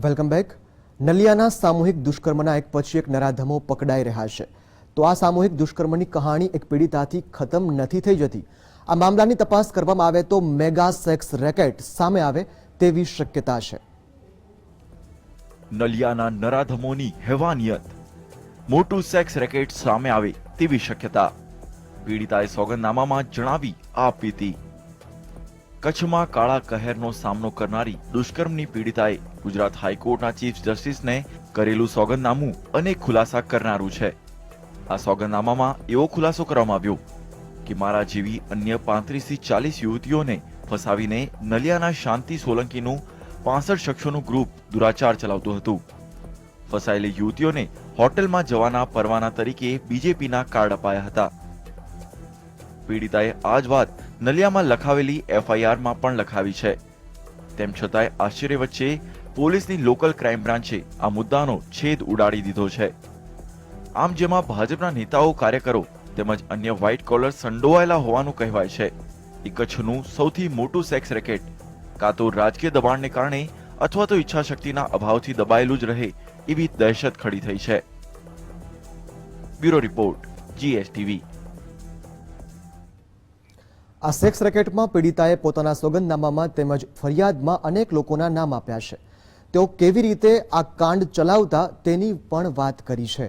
Welcome back. નલિયાના સામૂહિક દુષ્કર્મના એક પછી એક નરાધમો પકડાઈ રહ્યા છે। તો આ સામૂહિક દુષ્કર્મની કહાણી એક પીડિતાથી ખતમ નથી થઈ જતી। આ મામલાની તપાસ કરવામાં આવે તો મેગા સેક્સ રેકેટ સામે આવે તેવી શક્યતા છે। નલિયાના નરાધમોની હેવાનિયત, મોટું સેક્સ રેકેટ સામે આવે તેવી શક્યતા। પીડિતાએ સોગંદનામામાં જણાવી આ પીતી। કચ્છમાં કાળા કહેરનો સામનો કરનારી દુષ્કર્મની પીડિતાએ ગુજરાત હાઈકોર્ટના ચીફ જસ્ટિસને કરેલું સોગંદનામું અનેક ખુલાસા કરનારું છે। આ સોગંદનામામાં એવો ખુલાસો કરવામાં આવ્યો કે મારા જેવી અન્ય 35 થી 40 યુવતીઓને ફસાવીને નલિયાના શાંતિ સોલંકીનું 65 શખ્સોનું ગ્રુપ દુરાચાર ચલાવતું હતું। ફસાયેલી યુવતીઓને હોટેલમાં જવાના પરવાના તરીકે બીજેપીના કાર્ડ અપાયા હતા। પીડિતાએ આ જ વાત નલિયામાં લખાવેલી એફઆઈઆરમાં પણ લખાવી છે। તેમ છતાંય આશ્ચર્ય વચ્ચે પોલીસની લોકલ ક્રાઇમ બ્રાન્ચે આ મુદ્દાનો છેદ ઉડાડી દીધો છે। આમ જેમાં ભાજપના નેતાઓ, કાર્યકરો તેમજ અન્ય વ્હાઇટ કોલર સંડોવાયેલા હોવાનું કહેવાય છે। એ કચ્છનું સૌથી મોટું સેક્સ રેકેટ કાં તો રાજકીય દબાણને કારણે અથવા તો ઈચ્છાશક્તિના અભાવથી દબાયેલું જ રહે એવી દહેશત ખડી થઈ છે। Bureau report, GSTV। આ સેક્સ રેકેટમાં પીડિતાએ પોતાના સોગંદનામામાં તેમજ ફરિયાદમાં અનેક લોકોના નામ આપ્યા છે। તેઓ કેવી રીતે આ કાંડ ચલાવતા તેની પણ વાત કરી છે।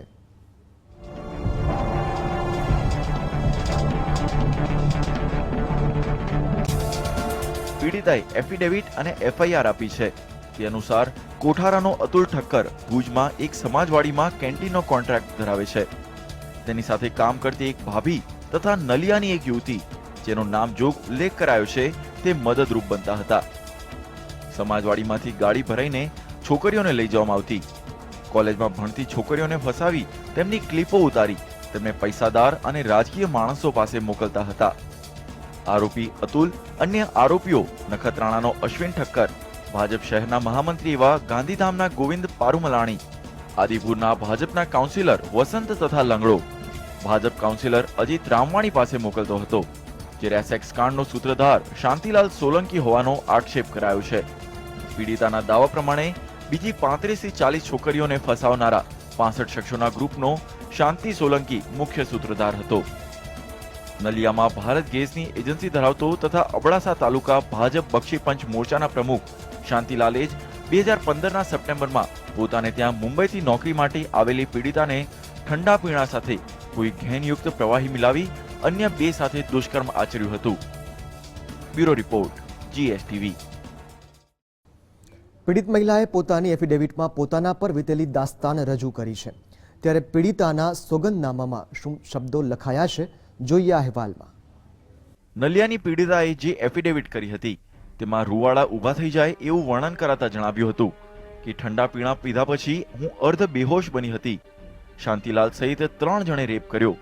પીડિતાએ એફિડેવિટ અને એફઆઈઆર આપી છે। તે અનુસાર કોઠારાનો અતુલ ઠક્કર ભુજમાં એક સમાજવાડીમાં કેન્ટીનનો કોન્ટ્રાક્ટ ધરાવે છે। તેની સાથે કામ કરતી એક ભાભી તથા નલિયાની એક યુવતી જેનો નામજોગ ઉલ્લેખ કરાયો છે તે મદદરૂપ બનતા હતા। સમાજવાડીમાંથી ગાડી ભરાઈને છોકરીઓને લઈ જવામાં આવતી। કોલેજમાં ભણતી છોકરીઓને ફસાવી તેમની ક્લિપો ઉતારી તેમને પૈસાદાર અને રાજકીય માણસો પાસે મોકલતા હતા। આરોપી અતુલ અન્ય આરોપીઓ નખત્રાણાનો અશ્વિન ઠક્કર, ભાજપ શહેરના મહામંત્રી એવા ગાંધીધામના ગોવિંદ પારુમલાણી, આદિપુરના ભાજપના કાઉન્સિલર વસંત તથા લંગડો, ભાજપ કાઉન્સિલર અજીત રામવાણી પાસે મોકલતો હતો। જ્યારે આ સેક્સ કાંડનો સૂત્રધાર શાંતિલાલ સોલંકી હોવાનો આક્ષેપ કરાયો છે। પીડિતાના દાવા પ્રમાણે બીજી 35 થી 40 છોકરીઓને ફસાવનારા 65 શખ્સોના ગ્રુપનો શાંતિ સોલંકી મુખ્ય સૂત્રધાર હતો। નલિયામાં ભારત ગેસની એજન્સી ધરાવતો તથા અબડાસા તાલુકા ભાજપ બક્ષી પંચ મોરચાના પ્રમુખ શાંતિલાલે જ 2015ના સપ્ટેમ્બરમાં પોતાને ત્યાં મુંબઈથી નોકરી માટે આવેલી પીડિતાને ઠંડા પીણા સાથે કોઈ ઘેનયુક્ત પ્રવાહી મિલાવી અન્ય 2 સાથે દુષ્કર્મ આચર્યું હતું। Bureau report, GSTV। પીડિત મહિલાએ પોતાની એફિડેવિટમાં પોતાના પર વીતેલી દાસ્તાન રજૂ કરી છે। ત્યારે પીડિતાના સોગંદનામામાં શું શબ્દો લખાયા છે, જોઈએ આ અહેવાલમાં। નલિયાની પીડિતાએ જે એફિડેવિટ કરી હતી તેમાં રૂવાડા ઊભા થઈ જાય એવું વર્ણન કરાતા જણાવ્યું હતું કે ઠંડા પીણા પીધા પછી હું અર્ધ બેહોશ બની હતી। શાંતિલાલ સહિત 3 જણે રેપ કર્યો।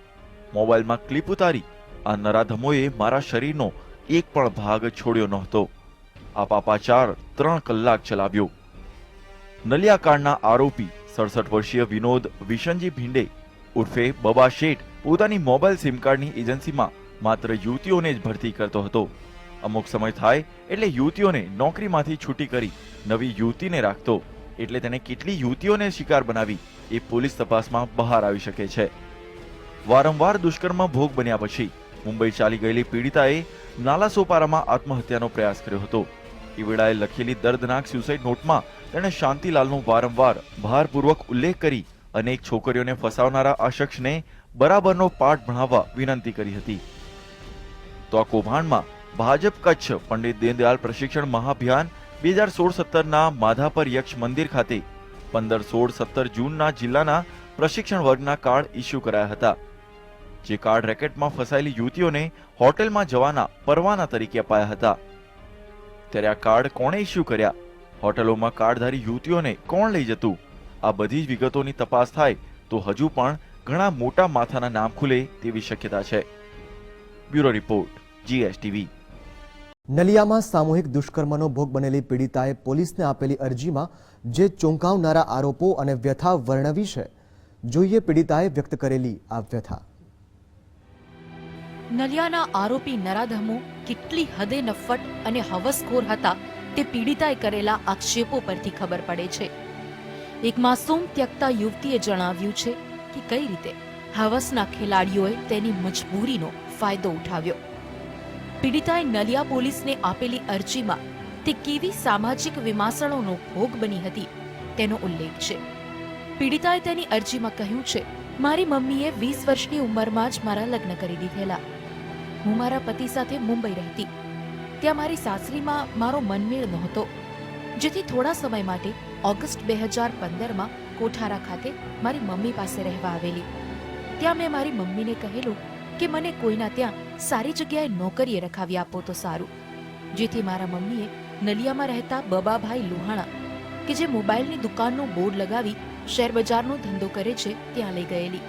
મોબાઈલમાં ક્લિપ ઉતારી આ નરાધમોએ મારા શરીરનો એક પણ ભાગ છોડ્યો નહોતો। આ પાપાચાર 3 કલાક ચલાવ્યો। નલિયાકાંડના આરોપી 67 વર્ષીય વિનોદ વિશનજી ભીંડે ઉર્ફે બબા શેઠ પોતાની મોબાઈલ સિમ કાર્ડની એજન્સીમાં માત્ર યુવતીઓને જ ભરતી કરતો હતો। અમુક સમય થાય એટલે યુવતીઓને નોકરીમાંથી છૂટી કરી નવી યુવતીને રાખતો। એટલે તેને કેટલી યુવતીઓને શિકાર બનાવી એ પોલીસ તપાસમાં બહાર આવી શકે છે। વારંવાર દુષ્કર્મ ભોગ બન્યા પછી મુંબઈ ચાલી ગયેલી પીડિતાએ નાલાસોપારામાં આત્મહત્યાનો પ્રયાસ કર્યો હતો। એ વેળાએ લખેલી દર્દનાક સ્યુસાઇડ નોટમાં તેણે શાંતિલાલનો વારંવાર ભારપૂર્વક ઉલ્લેખ કરી અનેક છોકરીઓને ફસાવનારા આ શખ્સને બરાબરનો પાઠ ભણાવવા વિનંતી કરી હતી। તો આ કૌભાંડમાં ભાજપ કચ્છ પંડિત દીનદયાળ પ્રશિક્ષણ મહાભિયાન 2016-17ના માધાપર યક્ષ મંદિર ખાતે 15-16-17 જૂનના જિલ્લાના પ્રશિક્ષણ વર્ગના કાર્ડ ઇસ્યુ કરાયા હતા। જે કાર્ડ રેકેટમાં ફસાયેલી યુવતીઓને હોટેલમાં જવાના પરવાના તરીકે અપાયા હતા। ત્યારે આ કાર્ડ કોણે ઇસ્યુ કર્યા, હોટેલોમાં કાર્ડધારી યુવતીઓને કોણ લઈ જતું, આ બધી જ વિગતોની તપાસ થાય તો હજુ પણ ઘણા મોટા માથાના નામ ખુલે તેવી શક્યતા છે। Bureau report, GSTV। નલિયામાં સામૂહિક દુષ્કર્મનો ભોગ બનેલી પીડિતાએ પોલીસને આપેલી અરજીમાં જે ચોંકાવનારા આરોપો અને વ્યથા વર્ણવી છે, જોઈએ પીડિતાએ વ્યક્ત કરેલી આ વ્યથા। નલિયાના આરોપી નરાધમો કેટલી હદે નફ્ફટ અને હવસખોર હતા તે પીડિતાએ કરેલા આક્ષેપો પરથી ખબર પડે છે. એક માસૂમ ત્યક્તા યુવતીએ જણાવ્યું છે કે કઈ રીતે હવસના ખેલાડીઓએ તેની મજબૂરીનો ફાયદો ઉઠાવ્યો. પીડિતાએ નલિયા પોલીસને આપેલી અરજીમાં તે કેવી સામાજિક વિમાસણોનો ભોગ બની હતી તેનો ઉલ્લેખ છે. પીડિતાએ તેની અરજીમાં કહ્યું છે, મારી મમ્મીએ 20 વર્ષની ઉંમરમાં જ મારા લગ્ન કરી દીધેલા. હું મારા પતિ સાથે મુંબઈ રહેતી. ત્યાં મારી સાસરીમાં મારો મનમેળ નહોતો, જેથી થોડા સમય માટે ઓગસ્ટ 2015માં કોઠારા ખાતે મારી મમ્મી પાસે રહેવા આવેલી. ત્યાં મેં મારી મમ્મીને કહેલું કે મને કોઈના ત્યાં સારી જગ્યાએ નોકરીએ રખાવી આપો તો સારું, જેથી મારા મમ્મીએ નલિયામાં રહેતા બબાભાઈ લુહાણા કે જે મોબાઈલની દુકાનનું બોર્ડ લગાવી શેરબજારનો ધંધો કરે છે ત્યાં લઈ ગયેલી.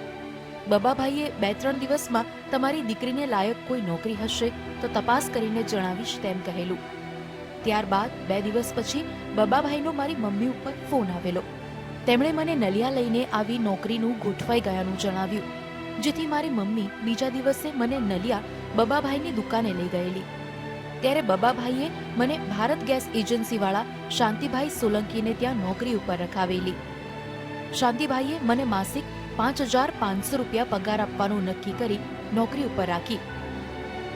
બબાભાઈએ 2-3 દિવસમાં તમારી દીકરીને લાયક કોઈ નોકરી હશે તો તપાસ કરીને જણાવીશ તેમ કહેલું. ત્યારબાદ 2 દિવસ પછી બબાભાઈનો મારી મમ્મી ઉપર ફોન આવેલો. તેમણે મને નલિયા લઈને આવી નોકરીનું ગોઠવાઈ ગયાનું જણાવ્યું, જેથી મારી મમ્મી બીજા દિવસે મને નલિયા બબાભાઈની દુકાને લઈ ગયેલી. ત્યારે બબાભાઈએ મને ભારત ગેસ એજન્સીવાળા શાંતિભાઈ સોલંકીને ત્યાં નોકરી ઉપર રખાવેલી. શાંતિભાઈએ મને માસિક 5,500 રૂપિયા પગાર આપવાનું નક્કી કરી નોકરી ઉપર રાખી.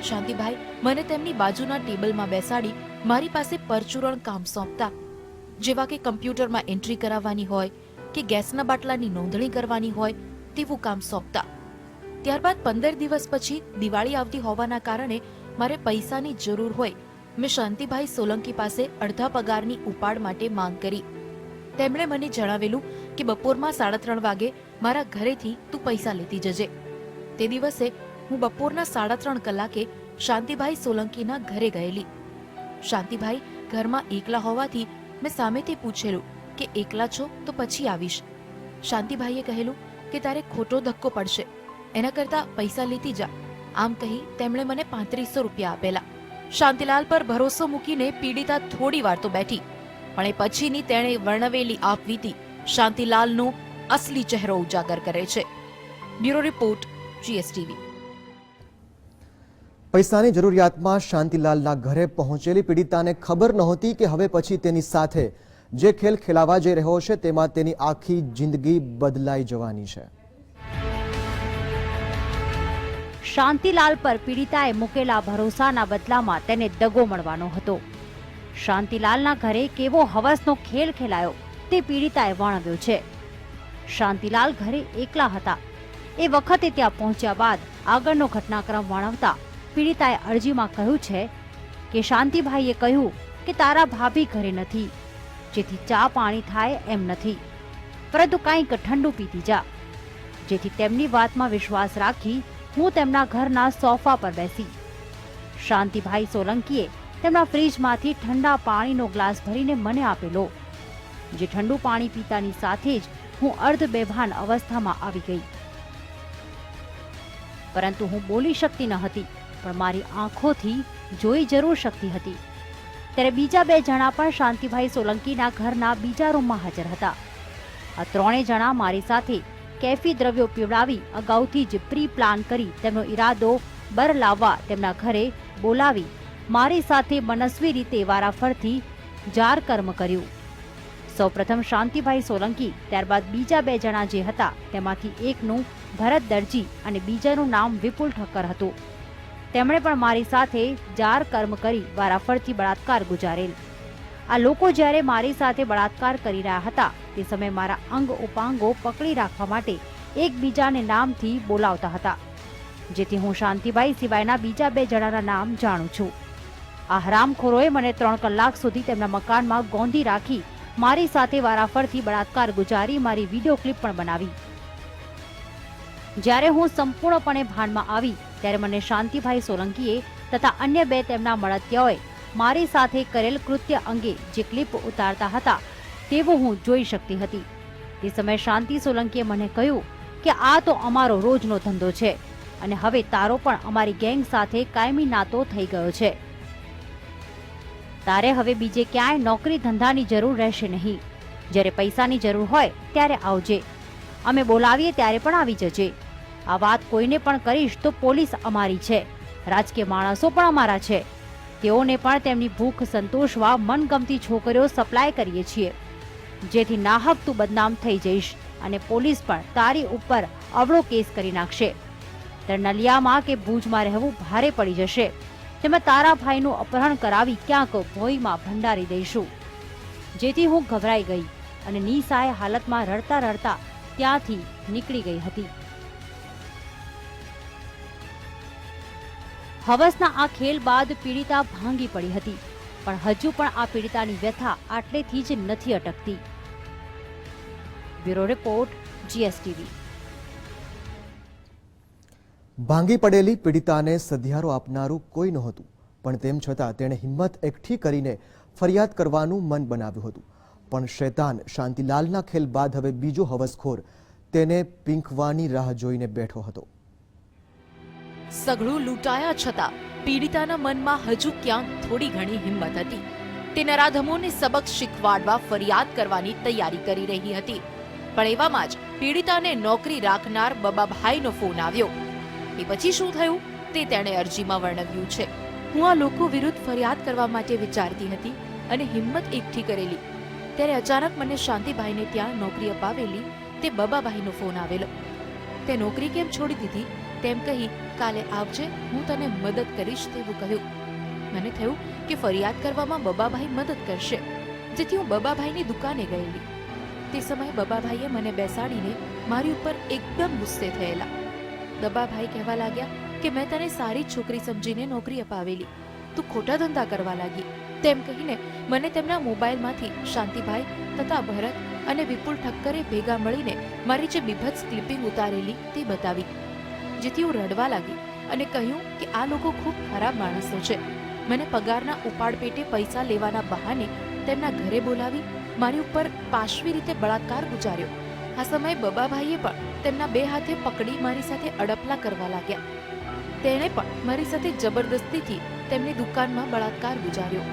શાંતિભાઈ મને તેમની બાજુના ટેબલમાં બેસાડી મારી પાસે પરચુરણ કામ સોંપતા, જેવા કે કમ્પ્યુટરમાં એન્ટ્રી કરાવવાની હોય કે ગેસના બાટલાની નોંધણી કરવાની હોય તેવું કામ સોંપતા. ત્યારબાદ 15 દિવસ પછી દિવાળી આવતી હોવાના કારણે મારે પૈસાની જરૂર હોય મેં શાંતિભાઈ સોલંકી પાસે અડધા પગારની ઉપાડ માટે માંગ કરી. તેમણે મને જણાવેલું કે બપોરમાં 3:30 વાગે મારા ઘરેથી તું પૈસા લેતી જજે. તે દિવસે હું બપોરના 3:30 કલાકે શાંતિભાઈ સોલંકીના ઘરે ગયેલી. શાંતિભાઈ ઘરમાં એકલા હોવાથી મેં સામેથી પૂછેલું કે એકલા છો તો પછી આવીશ. શાંતિભાઈએ કહેલું કે તારે ખોટો ધક્કો પડશે, એના કરતા પૈસા લેતી જા. આમ કહી તેમણે મને 3500 રૂપિયા આપેલા. શાંતિલાલ પર ભરોસો મૂકીને પીડિતા થોડી વાર તો બેઠી, પણ એ પછીની તેણે વર્ણવેલી આપવીતી શાંતિલાલનો અસલી ચહેરો ઉજાગર કરે છે. Bureau report, GSTV. પૈસાની જરૂરિયાતમાં શાંતિલાલના ઘરે પહોંચેલી પીડિતાને ખબર નહોતી કે હવે પછી તેની સાથે જે ખેલ ખેલાવા જઈ રહ્યો છે તેમાં તેની આખી જિંદગી બદલાઈ જવાની છે. શાંતિલાલ પર પીડિતાએ મૂકેલા ભરોસાના બદલામાં તેને દગો મળવાનો હતો. શાંતિલાલના ઘરે કેવો હવસનો ખેલ ખેલાયો તે પીડિતાએ વર્ણવ્યો છે. શાંતિલાલ ઘરે એકલા હતા. એ વખતે ત્યાં પહોંચ્યા બાદ આગળનો ઘટનાક્રમ વર્ણવતા પીડિતાએ અરજીમાં કહ્યું છે કે શાંતિભાઈએ કહ્યું કે તારા ભાભી ઘરે નથી, જેથી ચા પાણી થાય એમ નથી, પરંતુ કંઈક ઠંડુ પીતી જા. જેથી તેમની વાતમાં વિશ્વાસ રાખી હું તેમના ઘરના સોફા પર બેસી. શાંતિભાઈ સોલંકીએ તેમના ફ્રીજમાંથી ઠંડા પાણીનો ગ્લાસ ભરીને મને આપેલો, જે ઠંડુ પાણી પીતાની સાથે જ હું અર્ધ બેભાન અવસ્થામાં આવી ગઈ. પરંતુ હું બોલી શકતી ન હતી, પણ મારી આંખોથી જોઈ જરૂર શકતી હતી. ત્યારે બીજા 2 જણા પણ શાંતિભાઈ સોલંકીના ઘરના બીજા રૂમમાં હાજર હતા. આ 3 જણા મારી સાથે કેફી દ્રવ્યો પીવડાવી અગાઉથી જ પ્રી પ્લાન કરી તેમનો ઈરાદો બર લાવવા તેમના ઘરે બોલાવી મારી સાથે મનસ્વી રીતે વારાફરતી જાર કર્મ કર્યું. સૌપ્રથમ શાંતિભાઈ સોલંકી, ત્યારબાદ બીજા 2 જણા જે હતા તેમાંથી એકનું ભરત દરજી અને બીજાનું નામ વિપુલ ઠક્કર હતું. તેમણે પણ મારી સાથે જાર કર્મ કરી વારાફરતી બળાત્કાર ગુજારેલ. આ લોકો જ્યારે મારી સાથે બળાત્કાર કરી રહ્યા હતા તે સમયે મારા અંગ ઉપાંગો પકડી રાખવા માટે એકબીજાને નામથી બોલાવતા હતા, જેથી હું શાંતિભાઈ સિવાયના બીજા 2 જણાના નામ જાણું છું. આ હરામખોરોએ મને 3 કલાક સુધી તેમના મકાનમાં ગોંધી રાખી મારી સાથે વારાફરતી બળાત્કાર ગુજારી મારી વિડીયો ક્લિપ પણ બનાવી. જ્યારે હું સંપૂર્ણપણે ભાનમાં આવી ત્યારે મને શાંતિભાઈ સોલંકીએ તથા અન્ય 2 તેમના મળતિયાઓએ મારી સાથે કરેલ કૃત્ય અંગે જે ક્લિપ ઉતારતા હતા તેવું હું જોઈ શકતી હતી. તે સમયે શાંતિ સોલંકીએ મને કહ્યું કે આ તો અમારો રોજનો ધંધો છે અને હવે તારો પણ અમારી ગેંગ સાથે કાયમી નાતો થઈ ગયો છે. તારે હવે બીજે ક્યાંય નોકરી ધંધાની જરૂર રહેશે નહીં. જ્યારે પૈસાની જરૂર હોય ત્યારે આવજે, અમે બોલાવીએ ત્યારે પણ આવી જજે. આ વાત કોઈને પણ કરીશ તો પોલીસ અમારી છે, રાજકીય માણસો પણ અમારા છે. તેઓને પણ તેમની ભૂખ સંતોષવા મનગમતી છોકરીઓ સપ્લાય કરીએ છીએ, જેથી નાહક તું બદનામ થઈ જઈશ અને પોલીસ પણ તારી ઉપર અવળો કેસ કરી નાખશે. ત્યારે નલિયામાં કે ભુજમાં રહેવું ભારે પડી જશે. તેમાં તારા ભાઈનું અપહરણ કરાવી ક્યાંક ભોઈમાં ભંડારી દઈશું. જેથી હું ગભરાઈ ગઈ અને નિસહાય હાલતમાં રડતા રડતા ત્યાંથી નીકળી ગઈ હતી. હવસના આ ખેલ બાદ પીડિતા ભાંગી પડી હતી, પણ હજુ પણ આ પીડિતાની વ્યથા આટલેથી જ નથી અટકતી. Bureau report, GSTV. ભાંગી પડેલી પીડિતાને સધિયારો આપનારું કોઈ નહોતું, પણ તેમ છતાં તેણે હિંમત એકઠી કરીને ફરિયાદ કરવાનું મન બનાવ્યું હતું. પણ શૈતાન શાંતિલાલના ખેલ બાદ હવે બીજો હવસખોર તેને પીંખવાની રાહ જોઈને બેઠો હતો. સઘળું લૂંટાયા છતાં પીડિતાના મનમાં હજુ ક્યાંક થોડી ઘણી હિંમત હતી. તે નરાધમોને સબક શીખવાડવા ફરિયાદ કરવાની તૈયારી કરી રહી હતી. પણ એવામાં જ પીડિતાને નોકરી રાખનાર બબાભાઈનો ફોન આવ્યો. એ પછી શું થયું તે તેણે અરજીમાં વર્ણવ્યું છે. હું આ લોકો વિરુદ્ધ ફરિયાદ કરવા માટે વિચારતી હતી અને હિંમત એકઠી કરેલી, ત્યારે અચાનક મને શાંતિભાઈને ત્યાં નોકરી અપાવેલી તે બબાભાઈનો ફોન આવેલો. તે નોકરી કેમ છોડી દીધી તેમ કહી કાલે આવજે, હું તને મદદ કરીશ તેવું કહ્યું. મને થયું કે ફરિયાદ કરવામાં બબાભાઈ મદદ કરશે, જેથી હું બબાભાઈની દુકાને ગયેલી. તે સમયે બબાભાઈએ મને બેસાડીને મારી ઉપર એકદમ ગુસ્સે થયેલા. બબાભાઈ કહેવા લાગ્યા કે મેં તને સારી છોકરી સમજીને નોકરી અપાવેલી, તું ખોટા ધંધા કરવા લાગી તેમ કહીને મને તેમના મોબાઈલમાંથી શાંતિભાઈ તથા ભરત અને વિપુલ ઠક્કરે ભેગા મળીને મારી જે બીભત્સ ક્લિપિંગ ઉતારેલી તે બતાવી, જેથી હું રડવા લાગી અને કહ્યું કે આ લોકો ખૂબ ખરાબ માણસો છે. મને પગારના ઉપાડ પેટે પૈસા લેવાના બહાને તેમના ઘરે બોલાવી મારી ઉપર પાશવી રીતે બળાત્કાર ગુજાર્યો. આ સમયે બબાભાઈએ પણ તેમના બે હાથે પકડી મારી સાથે અડપલા કરવા લાગ્યા. તેણે પણ મારી સાથે જબરદસ્તીથી તેમની દુકાનમાં બળાત્કાર ગુજાર્યો.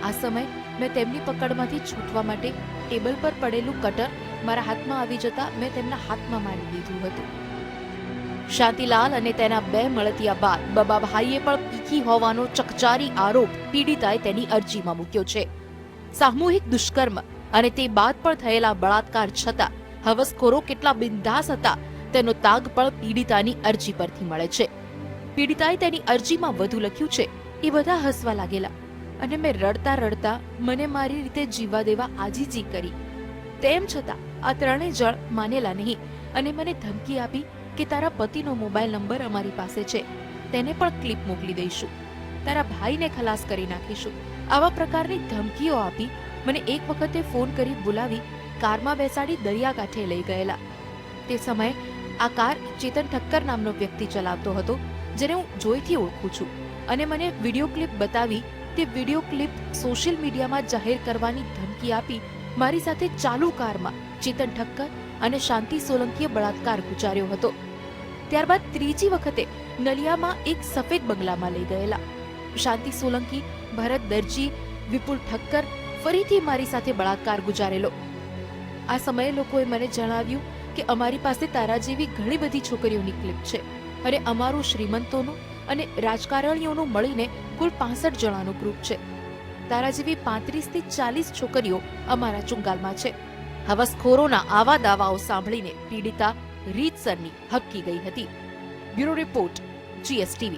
આ સમયે મેં તેમની પકડમાંથી છૂટવા માટે ટેબલ પર પડેલું કટર મારા હાથમાં આવી જતા મેં તેમના હાથમાં મારી દીધું હતું. શાંતિલાલ અને તેના બે મળતિયા બાદ બબાભાઈએ પણ પીખી હોવાનો ચકચારી આરોપ પીડિતાએ તેની અરજીમાં મૂક્યો છે. સામૂહિક દુષ્કર્મ અને તે બાદ પણ થયેલા બળાત્કાર છતાં હવસખોરો કેટલા બિંદાસ હતા તેનો તાગ પણ પીડિતાની અરજી પરથી મળે છે. પીડિતાએ તેની અરજીમાં વધુ લખ્યું છે. એ બધા હસવા લાગેલા અને મેં રડતા રડતા મને મારી રીતે જીવવા દેવા આજીજી કરી. તેમ છતાં આ ત્રણેય જણ માનેલા નહીં અને મને ધમકી આપી કે તારા પતિનો મોબાઈલ નંબર અમારી પાસે છે, તેને પણ ક્લિપ મોકલી દઈશું, તારા ભાઈને ખલાસ કરી નાખીશું. આવા પ્રકારની ધમકીઓ આપી મને એક વખતે ફોન કરી બોલાવી કારમાં બેસાડી દરિયાકાંઠે લઈ ગયેલા. તે સમયે આ કાર ચેતન ઠક્કર નામનો વ્યક્તિ ચલાવતો હતો, જેને હું જોઈથી ઓળખું છું, અને મને વિડીયો ક્લિપ બતાવી તે વિડીયો ક્લિપ સોશિયલ મીડિયામાં જાહેર કરવાની ધમકી આપી મારી સાથે ચાલુ કારમાં ચેતન ઠક્કર અને શાંતિ સોલંકીએ બળાત્કાર ગુજાર્યો હતો. ત્યારબાદ ત્રીજી વખતે નલિયામાં એક સફેદ બંગલામાં લઈ ગયેલા. શાંતિ સોલંકી, ભરત દરજી, વિપુલ ઠક્કર ફરીથી મારી સાથે બળાત્કાર ગુજારેલો. આ સમયે લોકોએ મને જણાવ્યું કે અમારી પાસે તારા જેવી ઘણી બધી છોકરીઓની ક્લિપ છે અને અમારું શ્રીમંતોનું અને રાજકારણીઓનું મળીને કુલ 65 જણાનું ગ્રુપ છે. તારા જેવી 35 થી 40 છોકરીઓ અમારા ચુંગાલમાં છે. હવસખોરોના આવા દાવાઓ સાંભળીને પીડિતા રીતસરની હબકી ગઈ હતી. Bureau report, GSTV.